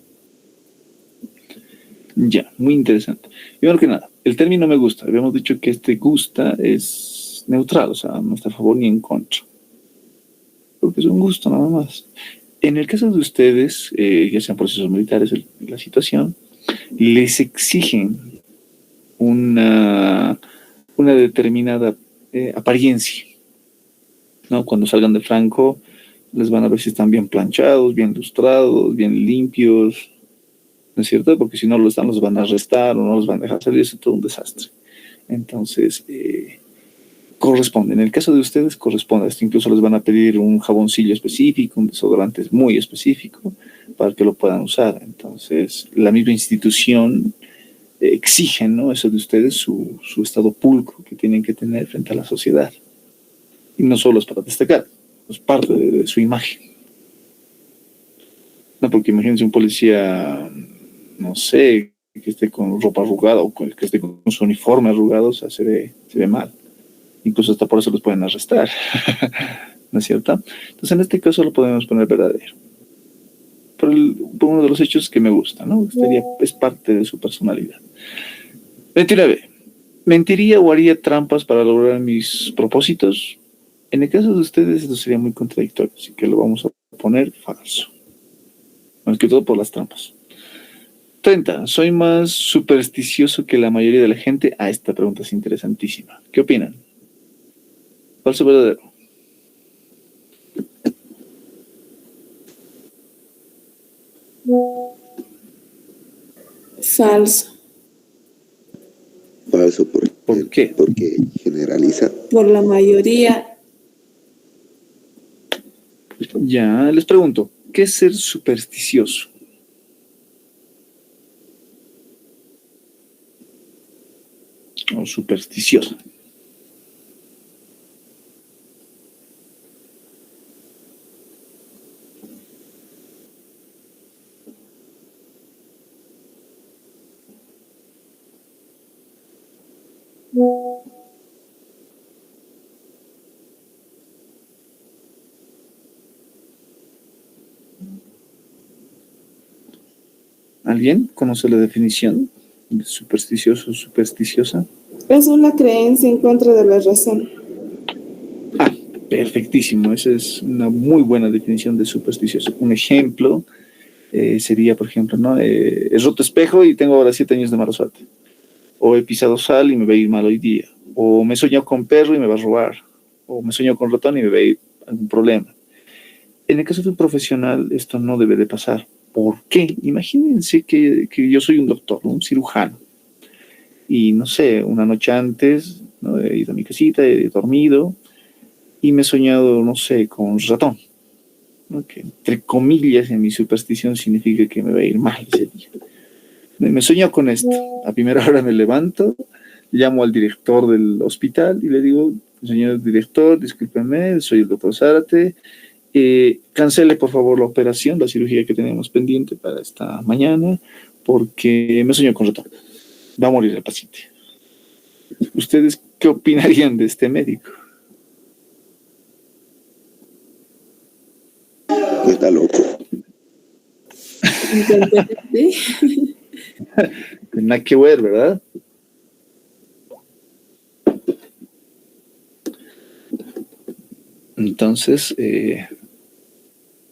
Ya, muy interesante. Primero que nada, el término me gusta. Habíamos dicho que este gusta es neutral, o sea, no está a favor ni en contra. Porque es un gusto nada más. En el caso de ustedes, ya sean procesos militares, la situación, les exigen una determinada apariencia, ¿no? Cuando salgan de Franco, les van a ver si están bien planchados, bien lustrados, bien limpios, ¿no es cierto? Porque si no lo están, los van a arrestar o no los van a dejar salir, eso es todo un desastre. Entonces, corresponde. En el caso de ustedes, corresponde. Hasta incluso les van a pedir un jaboncillo específico, un desodorante muy específico para que lo puedan usar. Entonces, la misma institución exige, ¿no? Eso de ustedes, su estado pulcro que tienen que tener frente a la sociedad. Y no solo es para destacar, es parte de su imagen. No, porque imagínense un policía, no sé, que esté con ropa arrugada o que esté con su uniforme arrugado, o sea, se ve mal. Incluso hasta por eso los pueden arrestar. ¿No es cierto? Entonces, en este caso lo podemos poner verdadero. Por uno de los hechos que me gusta, ¿no? Es parte de su personalidad. 29. ¿Mentiría o haría trampas para lograr mis propósitos? En el caso de ustedes, esto sería muy contradictorio, así que lo vamos a poner falso. Más que todo por las trampas. 30. ¿Soy más supersticioso que la mayoría de la gente? Esta pregunta es interesantísima. ¿Qué opinan? Falso o verdadero. Falso. Falso, ¿Por qué? porque generaliza. Por la mayoría. Ya, les pregunto, ¿qué es ser supersticioso? O supersticioso. ¿Alguien conoce la definición de supersticioso o supersticiosa? Es una creencia en contra de la razón. Ah, perfectísimo. Esa es una muy buena definición de supersticioso. Un ejemplo sería, por ejemplo, ¿no? He roto espejo y tengo ahora 7 años de mala suerte. O he pisado sal y me va a ir mal hoy día. O me he soñado con perro y me va a robar. O me he soñado con ratón y me va a ir algún problema. En el caso de un profesional, esto no debe de pasar. ¿Por qué? Imagínense que yo soy un doctor, ¿no? Un cirujano. Y no sé, una noche antes, ¿no? He ido a mi casita, he dormido y me he soñado, no sé, con un ratón, ¿no? Que entre comillas en mi superstición significa que me va a ir mal ese día. Me sueño con esto. A primera hora me levanto, llamo al director del hospital y le digo, señor director, discúlpeme, soy el doctor Zárate, cancele por favor la operación, la cirugía que tenemos pendiente para esta mañana, porque me sueño con ratón. Va a morir el paciente. ¿Ustedes qué opinarían de este médico? Está loco. Nada que ver, ¿verdad? Entonces,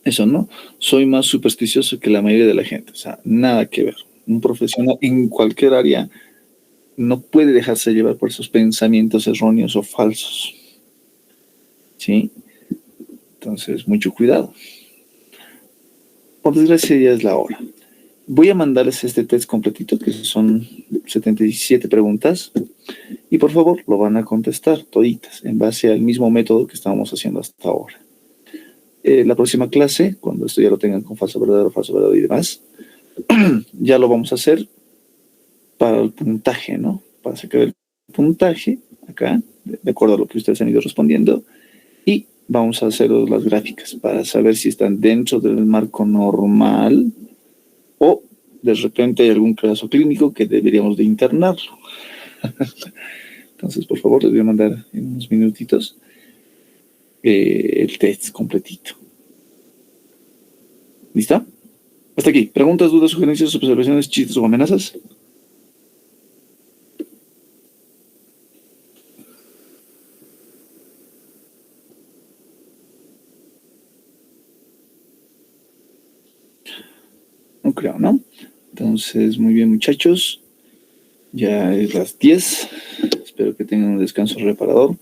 eso, ¿no? Soy más supersticioso que la mayoría de la gente. O sea, nada que ver. Un profesional en cualquier área no puede dejarse llevar por esos pensamientos erróneos o falsos. ¿Sí? Entonces, mucho cuidado. Por desgracia ya es la hora. Voy a mandarles este test completito, que son 77 preguntas, y por favor lo van a contestar toditas, en base al mismo método que estábamos haciendo hasta ahora. La próxima clase, cuando esto ya lo tengan con falso verdadero y demás, ya lo vamos a hacer para el puntaje, ¿no? Para sacar el puntaje acá, de acuerdo a lo que ustedes han ido respondiendo, y vamos a hacer las gráficas para saber si están dentro del marco normal o de repente hay algún caso clínico que deberíamos de internarlo. Entonces, por favor, les voy a mandar en unos minutitos el test completito. ¿Listo? Hasta aquí. ¿Preguntas, dudas, sugerencias, observaciones, chistes o amenazas? No creo, ¿no? Entonces, muy bien, muchachos. Ya es las 10. Espero que tengan un descanso reparador.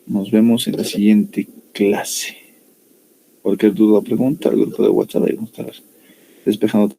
Nos vemos en la siguiente clase. Cualquier duda o pregunta, el grupo de WhatsApp, ahí vamos a estar despejando